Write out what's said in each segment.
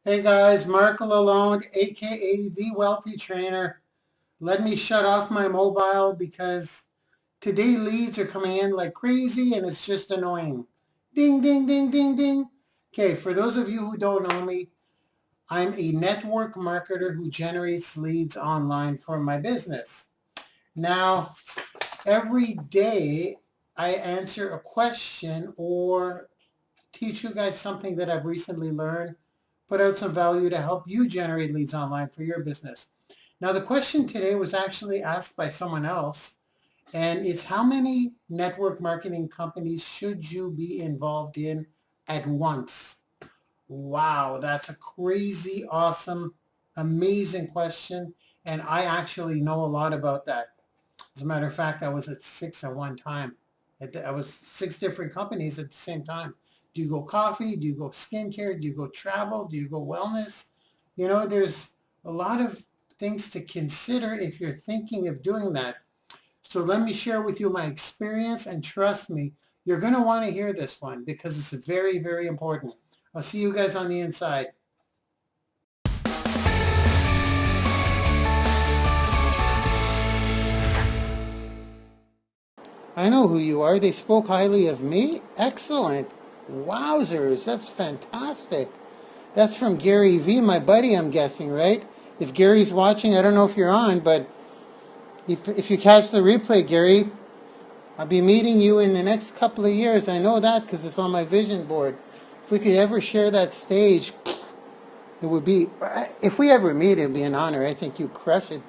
Hey guys, Marc Lalonde, aka the Wealthy Trainer. Let me shut off my mobile because today leads are coming in like crazy and it's just annoying. Ding, ding, ding, ding, ding. Okay, for those of you who don't know me, I'm a network marketer who generates leads online for my business. Now, every day I answer a question or teach you guys something that I've recently learned, put out some value to help you generate leads online for your business. Now, the question today was actually asked by someone else, and it's how many network marketing companies should you be involved in at once? Wow, that's a crazy, awesome, amazing question, and I actually know a lot about that. As a matter of fact, I was at six at one time. I was six different companies at the same time. Do you go coffee? Do you go skincare? Do you go travel? Do you go wellness? You know, there's a lot of things to consider if you're thinking of doing that. So let me share with you my experience, and trust me, you're going to want to hear this one because it's very, very important. I'll see you guys on the inside. I know who you are. They spoke highly of me. Excellent. Wowzers. That's fantastic. That's from Gary V, my buddy, I'm guessing, right? If Gary's watching, I don't know if you're on, but if you catch the replay, Gary, I'll be meeting you in the next couple of years. I know that because it's on my vision board. If we could ever share that stage, it would be, if we ever meet, it would be an honor. I think you crush it.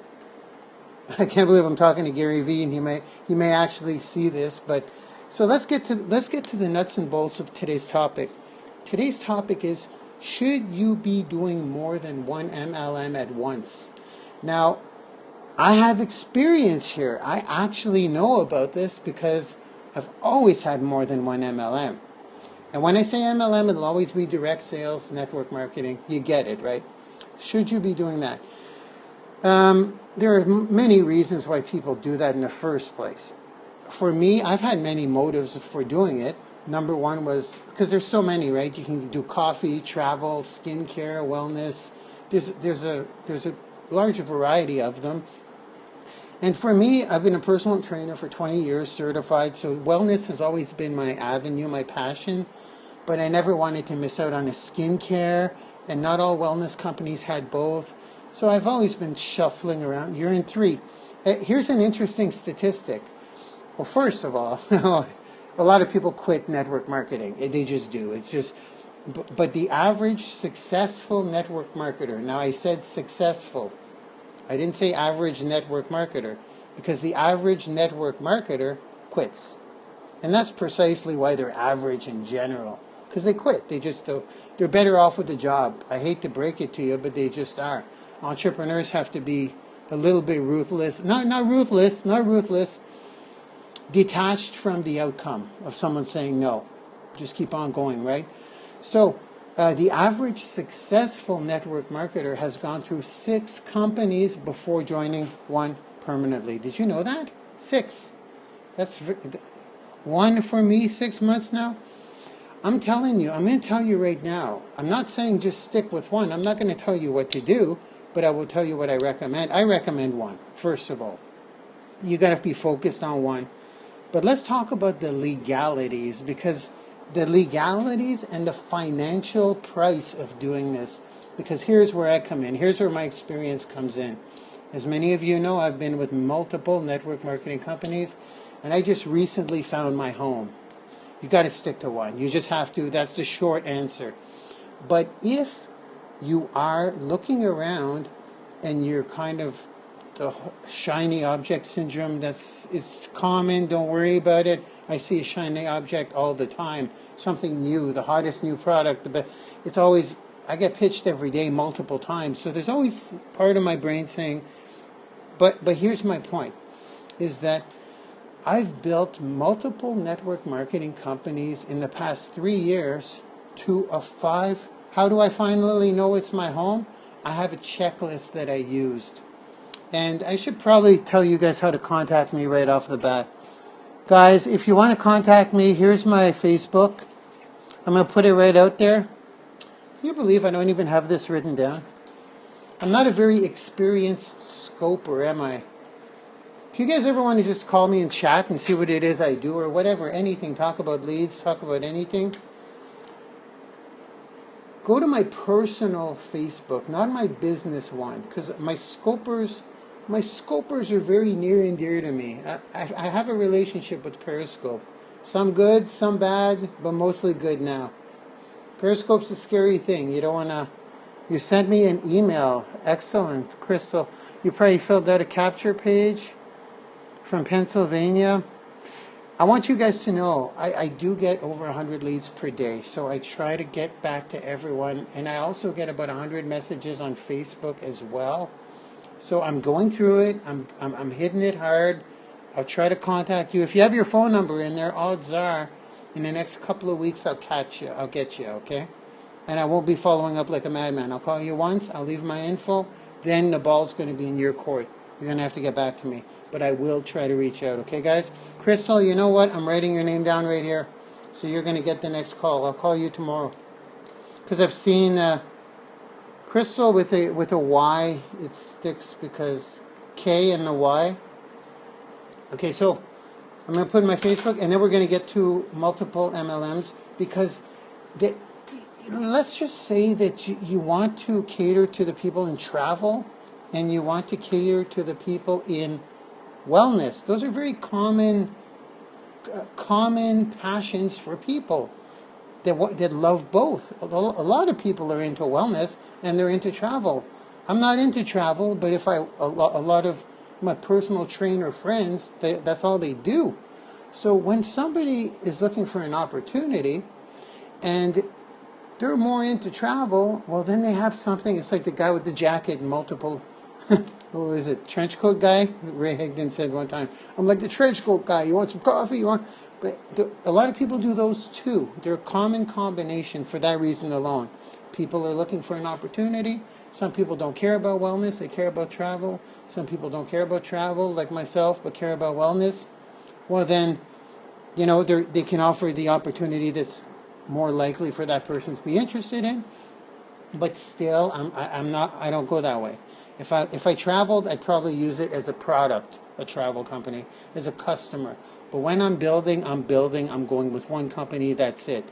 I can't believe I'm talking to Gary V, and he may actually see this. But so let's get to the nuts and bolts of today's topic. Today's topic is, should you be doing more than one MLM at once? Now, I have experience here. I actually know about this because I've always had more than one MLM. And when I say MLM, it'll always be direct sales, network marketing. You get it, right? Should you be doing that? There are many reasons why people do that in the first place. For me, I've had many motives for doing it. Number one was because there's so many, right? You can do coffee, travel, skincare, wellness. There's a large variety of them. And for me, I've been a personal trainer for 20 years, certified. So wellness has always been my avenue, my passion. But I never wanted to miss out on a skincare, and not all wellness companies had both. So I've always been shuffling around. You're in three. Here's an interesting statistic. Well, first of all, a lot of people quit network marketing. They just do. It's just, but the average successful network marketer, now I said successful. I didn't say average network marketer, because the average network marketer quits. And that's precisely why they're average in general. Because they quit. They're better off with a job. I hate to break it to you, but they just are. Entrepreneurs have to be a little bit ruthless. Not ruthless. Detached from the outcome of someone saying no. Just keep on going, right? So the average successful network marketer has gone through 6 companies before joining one permanently. Did you know that? 6. That's one for me, 6 months now. I'm telling you, I'm going to tell you right now. I'm not saying just stick with one. I'm not going to tell you what to do, but I will tell you what I recommend. I recommend one, first of all. You got to be focused on one. But let's talk about the legalities, because the legalities and the financial price of doing this, because here's where I come in. Here's where my experience comes in. As many of you know, I've been with multiple network marketing companies, and I just recently found my home. You got to stick to one. You just have to. That's the short answer. But if you are looking around and you're kind of the shiny object syndrome, it's common. Don't worry about it. I see a shiny object all the time. Something new, the hottest new product. But it's always, I get pitched every day multiple times. So there's always part of my brain saying, but here's my point, is that I've built multiple network marketing companies in the past 3 years to a 5. How do I finally know it's my home? I have a checklist that I used. And I should probably tell you guys how to contact me right off the bat. Guys, if you want to contact me, here's my Facebook. I'm going to put it right out there. Can you believe I don't even have this written down? I'm not a very experienced scoper, am I? If you guys ever want to just call me and chat and see what it is I do or whatever, anything, talk about leads, talk about anything, go to my personal Facebook, not my business one, because my scopers are very near and dear to me. I have a relationship with Periscope. Some good, some bad, but mostly good now. Periscope's a scary thing. You don't want to... You sent me an email. Excellent, Crystal. You probably filled out a capture page from Pennsylvania. I want you guys to know I do get over 100 leads per day, so I try to get back to everyone, and I also get about 100 messages on Facebook as well. So I'm going through it. I'm hitting it hard. I'll try to contact you. If you have your phone number in there, odds are in the next couple of weeks I'll catch you. I'll get you, okay? And I won't be following up like a madman. I'll call you once. I'll leave my info. Then the ball's going to be in your court. You're going to have to get back to me. But I will try to reach out. Okay, guys? Crystal, you know what? I'm writing your name down right here. So you're going to get the next call. I'll call you tomorrow. Because I've seen Crystal with a Y. It sticks because K and the Y. Okay, so I'm going to put in my Facebook. And then we're going to get to multiple MLMs. Because let's just say that you want to cater to the people in travel. And you want to cater to the people in wellness. Those are very common passions for people that love both. A lot of people are into wellness and they're into travel. I'm not into travel, but if a lot of my personal trainer friends, that's all they do. So when somebody is looking for an opportunity and they're more into travel, well, then they have something. It's like the guy with the jacket and multiple... Who is it? Trench coat guy? Ray Higdon said one time, I'm like the trench coat guy. You want some coffee? You want... But a lot of people do those too. They're a common combination for that reason alone. People are looking for an opportunity. Some people don't care about wellness. They care about travel. Some people don't care about travel, like myself, but care about wellness. Well, then, they can offer the opportunity that's more likely for that person to be interested in. But still, I don't go that way. If I traveled, I'd probably use it as a product, a travel company, as a customer. But when I'm building, I'm going with one company, that's it.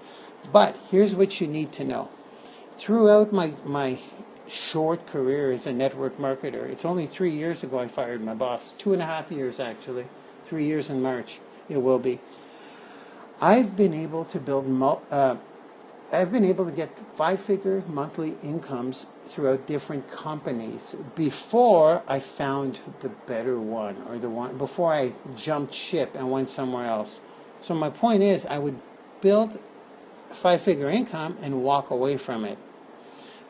But here's what you need to know. Throughout my short career as a network marketer, it's only 3 years ago I fired my boss. 2.5 years, actually. 3 years in March, it will be. I've been able to get 5-figure monthly incomes throughout different companies before I found the better one, or the one before I jumped ship and went somewhere else. So my point is, I would build 5-figure income and walk away from it.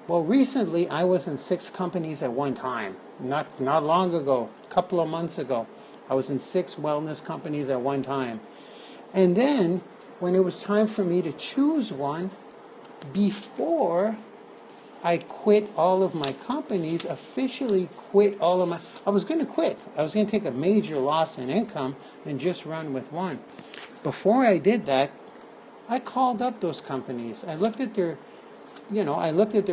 Well, recently I was in 6 companies at one time. Not long ago, a couple of months ago, I was in 6 wellness companies at one time. And then when it was time for me to choose one, before I quit all of my companies, officially quit all of my... I was going to quit. I was going to take a major loss in income and just run with one. Before I did that, I called up those companies. I looked at their,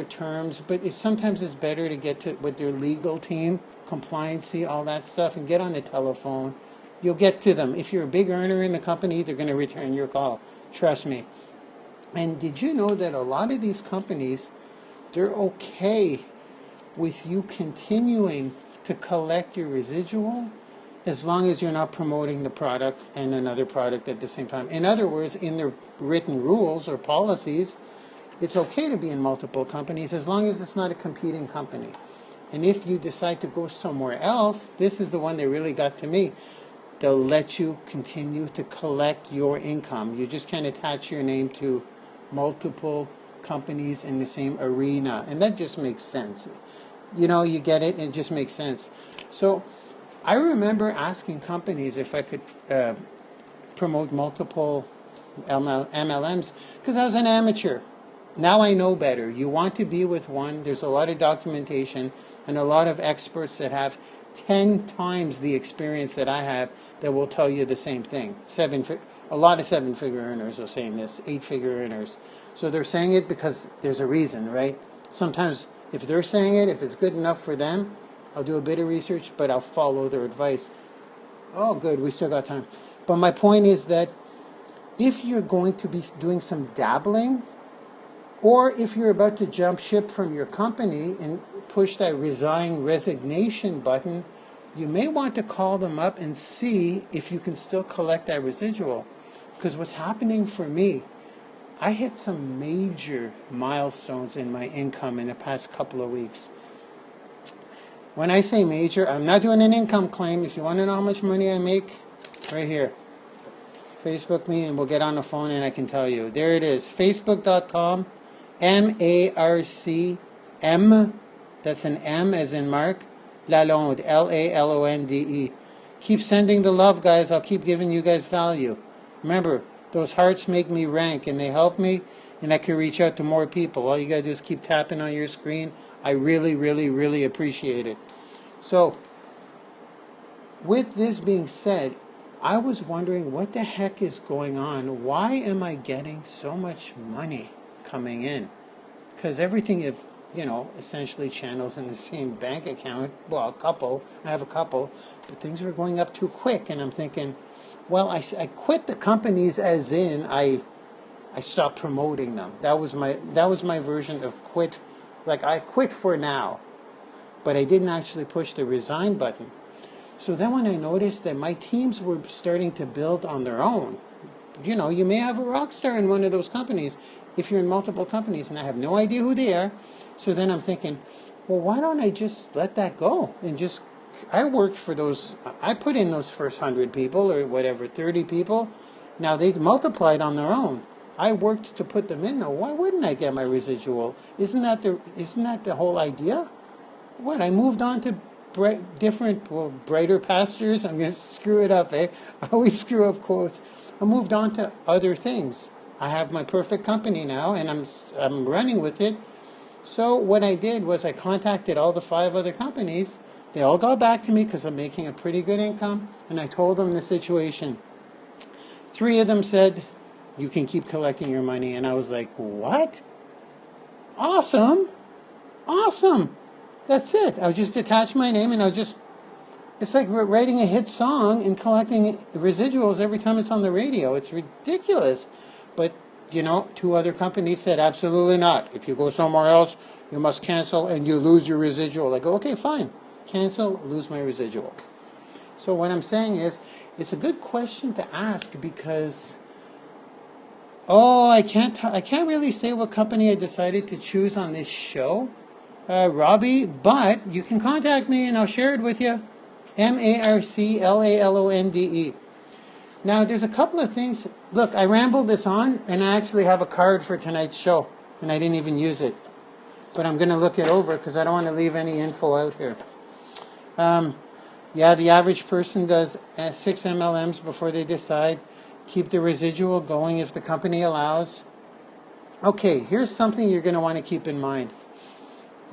terms, but sometimes it's better to get with their legal team, compliancy, all that stuff, and get on the telephone. You'll get to them. If you're a big earner in the company, they're going to return your call. Trust me. And did you know that a lot of these companies, they're okay with you continuing to collect your residual as long as you're not promoting the product and another product at the same time. In other words, in their written rules or policies, it's okay to be in multiple companies as long as it's not a competing company. And if you decide to go somewhere else, this is the one that really got to me. They'll let you continue to collect your income. You just can't attach your name to multiple companies in the same arena. And that just makes sense. You get it, and it just makes sense. So I remember asking companies if I could promote multiple MLMs because I was an amateur. Now I know better. You want to be with one. There's a lot of documentation and a lot of experts that have 10 times the experience that I have that will tell you the same thing. A lot of 7-figure earners are saying this, 8-figure earners. So they're saying it because there's a reason, right? Sometimes if they're saying it, if it's good enough for them, I'll do a bit of research, but I'll follow their advice. Oh, good, we still got time. But my point is that if you're going to be doing some dabbling, or if you're about to jump ship from your company and push that resignation button, you may want to call them up and see if you can still collect that residual. Because what's happening for me, I hit some major milestones in my income in the past couple of weeks. When I say major, I'm not doing an income claim. If you want to know how much money I make, right here. Facebook me and we'll get on the phone and I can tell you. There it is. Facebook.com, MARCM, that's an M as in Marc, Lalonde, LALONDE. Keep sending the love, guys. I'll keep giving you guys value. Remember, those hearts make me rank and they help me and I can reach out to more people. All you got to do is keep tapping on your screen. I really, really, really appreciate it. So, with this being said, I was wondering what the heck is going on. Why am I getting so much money coming in? Because everything, essentially channels in the same bank account. Well, a couple. I have a couple. But things were going up too quick. And I'm thinking, well, I quit the companies as in I stopped promoting them. That was my version of quit. Like, I quit for now. But I didn't actually push the resign button. So then when I noticed that my teams were starting to build on their own, you may have a rock star in one of those companies if you're in multiple companies, and I have no idea who they are. So then I'm thinking, well, why don't I just let that go and I worked for those, I put in those first 100 people or whatever, 30 people. Now they multiplied on their own. I worked to put them in though. Why wouldn't I get my residual? Isn't that the whole idea? What, I moved on to brighter pastures. I'm going to screw it up, eh? I always screw up quotes. I moved on to other things. I have my perfect company now, and I'm running with it. So what I did was I contacted all the 5 other companies. They all got back to me because I'm making a pretty good income, and I told them the situation. 3 of them said, you can keep collecting your money, and I was like, what? Awesome! Awesome! That's it. I'll just attach my name and it's like writing a hit song and collecting residuals every time it's on the radio. It's ridiculous. But, 2 other companies said, absolutely not. If you go somewhere else, you must cancel and you lose your residual. I go, okay, fine. Cancel, lose my residual. So what I'm saying is, it's a good question to ask because, I can't really say what company I decided to choose on this show. Robbie, but you can contact me and I'll share it with you. MARCLALONDE. Now, there's a couple of things. Look, I rambled this on, and I actually have a card for tonight's show, and I didn't even use it. But I'm going to look it over because I don't want to leave any info out here. The average person does 6 MLMs before they decide. Keep the residual going if the company allows. Okay, here's something you're going to want to keep in mind.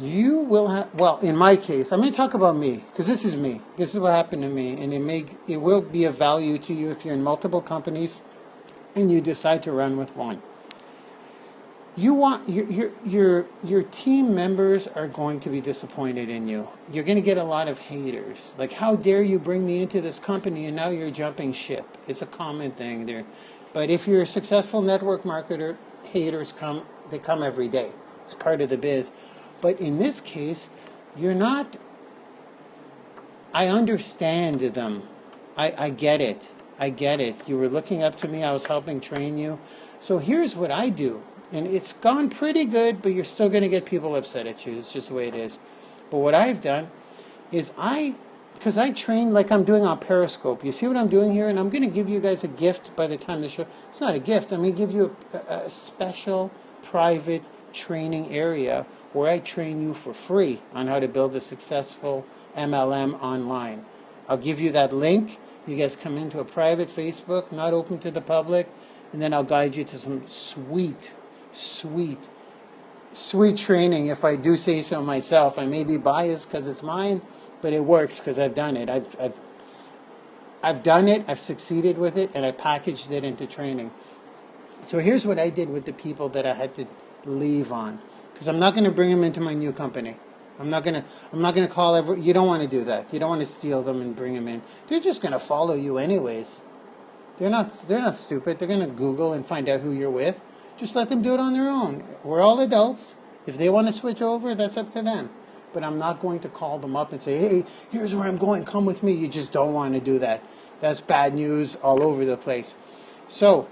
You will have, in my case, I'm going to talk about me, because this is me. This is what happened to me, and it will be of value to you if you're in multiple companies and you decide to run with one. You want your team members are going to be disappointed in you. You're going to get a lot of haters. Like, how dare you bring me into this company and now you're jumping ship? It's a common thing there. But if you're a successful network marketer, haters come. They come every day. It's part of the biz. But in this case, you're not. I understand them. I get it. I get it. You were looking up to me. I was helping train you. So here's what I do. And it's gone pretty good, but you're still going to get people upset at you. It's just the way it is. But what I've done is because I train like I'm doing on Periscope. You see what I'm doing here? And I'm going to give you guys a gift by the time the show. It's not a gift. I'm going to give you a special private training area where I train you for free on how to build a successful MLM online. I'll give you that link. You guys come into a private Facebook, not open to the public, and then I'll guide you to some sweet training, if I do say so myself. I may be biased because it's mine, but it works because I've done it. I've done it, I've succeeded with it, and I packaged it into training. So here's what I did with the people that I had to leave on, because I'm not going to bring them into my new company. I'm not going to call you don't want to do that. You don't want to steal them and bring them in. They're just going to follow you anyways. They're not stupid. They're going to Google and find out who you're with. Just let them do it on their own. We're all adults. If they want to switch over, that's up to them. But I'm not going to call them up and say, hey, here's where I'm going. Come with me. You just don't want to do that. That's bad news all over the place. So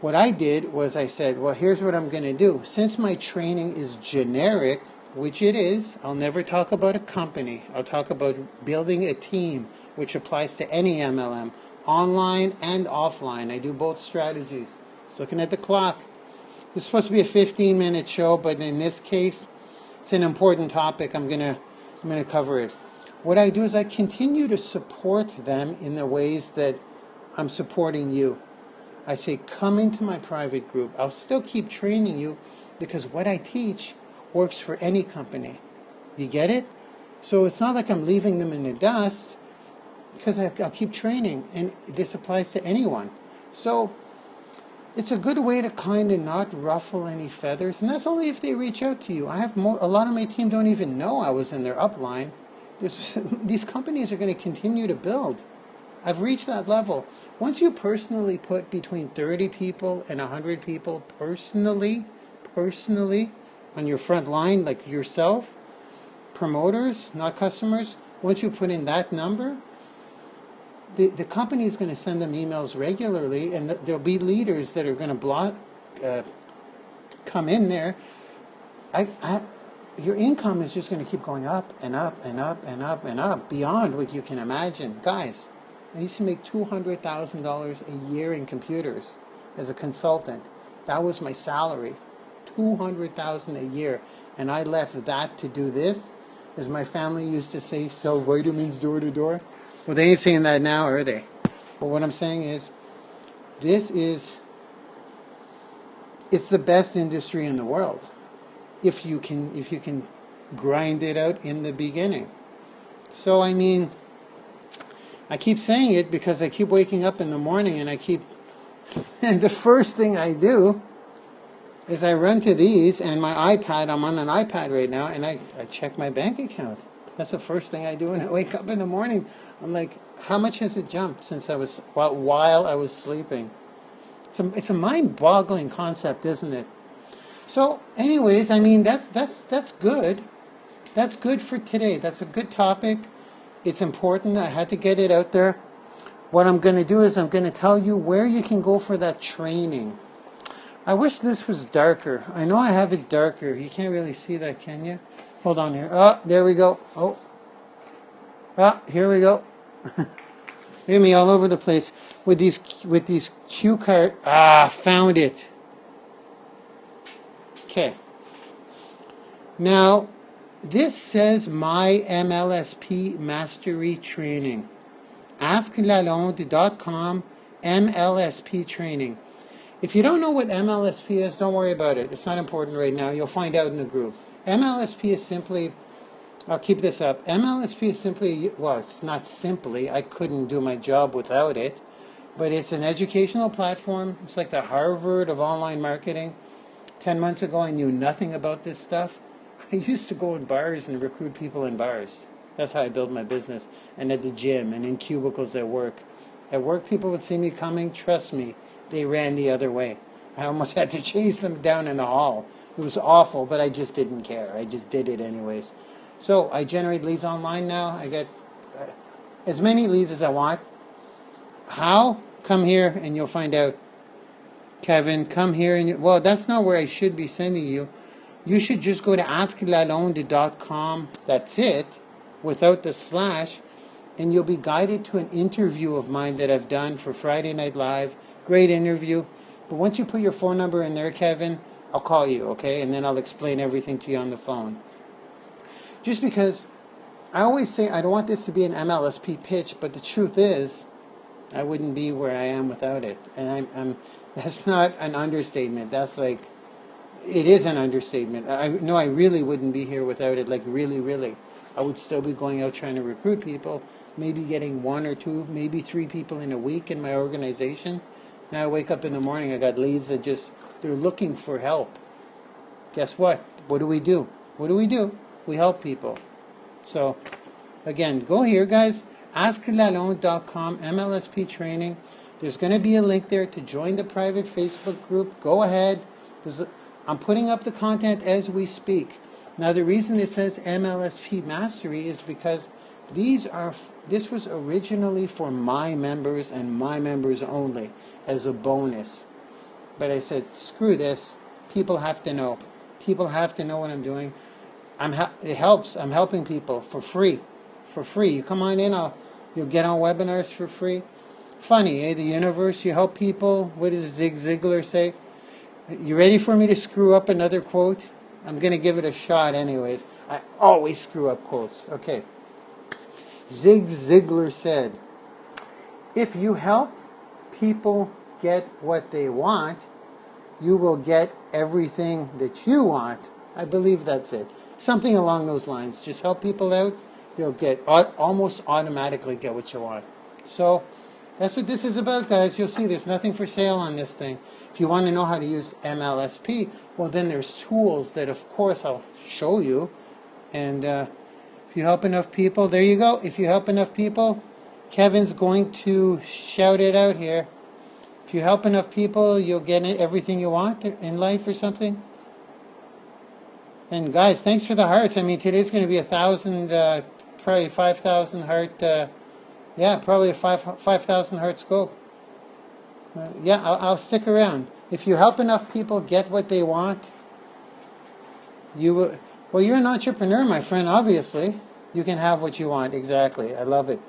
what I did was I said, well, here's what I'm going to do. Since my training is generic, which it is, I'll never talk about a company. I'll talk about building a team, which applies to any MLM, online and offline. I do both strategies. Just looking at the clock. This is supposed to be a 15-minute show, but in this case, it's an important topic. I'm gonna cover it. What I do is I continue to support them in the ways that I'm supporting you. I say, come into my private group. I'll still keep training you because what I teach works for any company. You get it? So it's not like I'm leaving them in the dust, because I'll keep training, and this applies to anyone. So it's a good way to kind of not ruffle any feathers, and that's only if they reach out to you. A lot of my team don't even know I was in their upline. These companies are going to continue to build. I've reached that level. Once you personally put between 30 people and 100 people personally on your front line, like yourself, promoters, not customers, once you put in that number, the company is going to send them emails regularly, and there'll be leaders that are going to come in there. Your income is just going to keep going up and up and up and up and up beyond what you can imagine. Guys, I used to make $200,000 a year in computers as a consultant. That was my salary, $200,000 a year, and I left that to do this. As my family used to say, sell vitamins door to door. Well, they ain't saying that now, are they? But what I'm saying is, it's the best industry in the world if you can grind it out in the beginning. So I mean, I keep saying it because I keep waking up in the morning and and the first thing I do is I run to these and my iPad. I'm on an iPad right now, and I check my bank account. That's the first thing I do when I wake up in the morning. I'm like, how much has it jumped since while I was sleeping? It's a mind-boggling concept, isn't it? So, anyways, I mean that's good. That's good for today. That's a good topic. It's important. I had to get it out there. What I'm going to do is I'm going to tell you where you can go for that training. I wish this was darker. I know I have it darker. You can't really see that, can you? Hold on here. Oh, there we go. Oh, here we go. Look at me all over the place with these cue cards. Found it. Okay. Now, this says my MLSP Mastery Training. asklalonde.com MLSP Training. If you don't know what MLSP is, don't worry about it. It's not important right now. You'll find out in the group. MLSP is simply, I'll keep this up. MLSP is simply, well, it's not simply, I couldn't do my job without it, but it's an educational platform. It's like the Harvard of online marketing. 10 months ago, I knew nothing about this stuff. I used to go in bars and recruit people in bars. That's how I built my business. And at the gym and in cubicles at work. At work, people would see me coming. Trust me, they ran the other way. I almost had to chase them down in the hall. It was awful, but I just didn't care. I just did it anyways. So I generate leads online now. I get as many leads as I want. How? Come here and you'll find out. Kevin, come here and well, that's not where I should be sending you. You should just go to asklalonde.com. That's it, without the slash, and you'll be guided to an interview of mine that I've done for Friday Night Live. Great interview. But once you put your phone number in there, Kevin, I'll call you, okay? And then I'll explain everything to you on the phone. Just because I always say I don't want this to be an MLSP pitch, but the truth is I wouldn't be where I am without it. And I'm that's not an understatement. That's like, it is an understatement. I really wouldn't be here without it, like really, really. I would still be going out trying to recruit people, maybe getting 1 or 2, maybe 3 people in a week in my organization. Now I wake up in the morning, I got leads that they're looking for help. Guess what? What do we do? What do we do? We help people. So, again, go here, guys. asklalonde.com, MLSP training. There's going to be a link there to join the private Facebook group. Go ahead. I'm putting up the content as we speak. Now, the reason it says MLSP Mastery is because this was originally for my members and my members only as a bonus. But I said, screw this. People have to know. People have to know what I'm doing. It helps. I'm helping people for free. For free. You come on in, you'll get on webinars for free. Funny, eh? The universe, you help people. What does Zig Ziglar say? You ready for me to screw up another quote? I'm going to give it a shot anyways. I always screw up quotes. Okay. Zig Ziglar said, if you help people get what they want, you will get everything that you want. I believe that's it. Something along those lines. Just help people out. You'll almost automatically get what you want. So that's what this is about, guys. You'll see there's nothing for sale on this thing. If you want to know how to use MLSP, well, then there's tools that, of course, I'll show you. And if you help enough people, there you go. If you help enough people, Kevin's going to shout it out here. If you help enough people, you'll get everything you want in life or something. And guys, thanks for the hearts. I mean, today's going to be 1,000, probably 5,000 heart. Yeah, probably a 5,000 heart scope. Yeah, I'll stick around. If you help enough people get what they want, you will. Well, you're an entrepreneur, my friend. Obviously, you can have what you want. Exactly. I love it.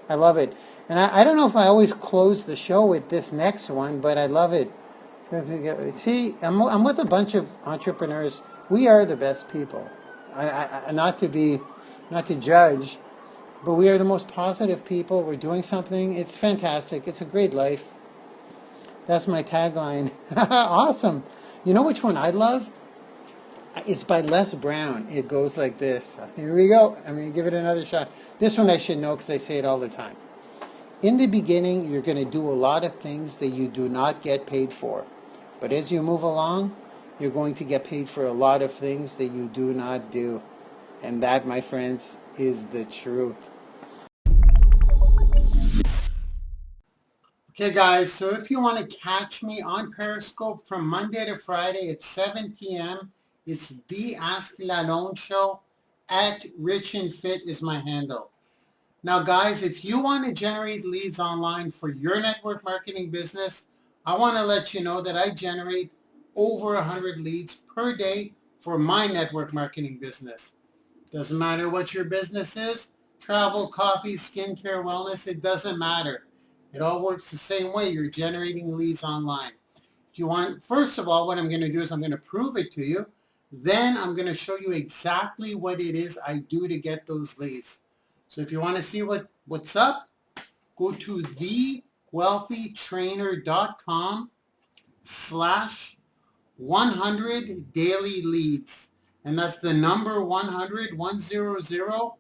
I love it. And I don't know if I always close the show with this next one, but I love it. See, I'm with a bunch of entrepreneurs. We are the best people. Not to judge, but we are the most positive people. We're doing something. It's fantastic. It's a great life. That's my tagline. Awesome. You know which one I love? It's by Les Brown. It goes like this. Here we go. I'm going to give it another shot. This one I should know because I say it all the time. In the beginning, you're going to do a lot of things that you do not get paid for. But as you move along, you're going to get paid for a lot of things that you do not do. And that, my friends, is the truth. Okay, guys, so if you want to catch me on Periscope from Monday to Friday at 7 p.m., it's the Ask Lalonde Show. @RichAndFit is my handle. Now, guys, if you want to generate leads online for your network marketing business, I want to let you know that I generate over 100 leads per day for my network marketing business. Doesn't matter what your business is, travel, coffee, skincare, wellness, it doesn't matter. It all works the same way. You're generating leads online. If you want, first of all, what I'm going to do is I'm going to prove it to you. Then I'm going to show you exactly what it is I do to get those leads. So if you want to see what's up, go to thewealthytrainer.com/100 daily leads. And that's the number 100, 100,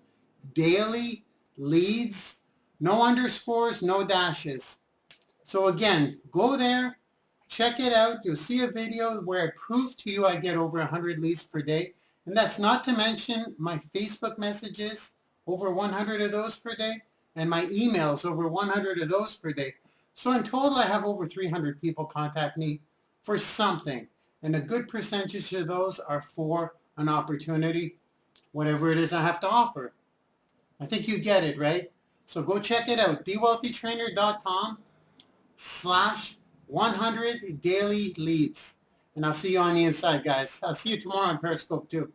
daily leads. No underscores, no dashes. So again, go there, check it out. You'll see a video where I prove to you I get over 100 leads per day. And that's not to mention my Facebook messages, over 100 of those per day, and my emails, over 100 of those per day. So in total, I have over 300 people contact me for something. And a good percentage of those are for an opportunity, whatever it is I have to offer. I think you get it, right? So go check it out, thewealthytrainer.com/100 daily leads. And I'll see you on the inside, guys. I'll see you tomorrow on Periscope too.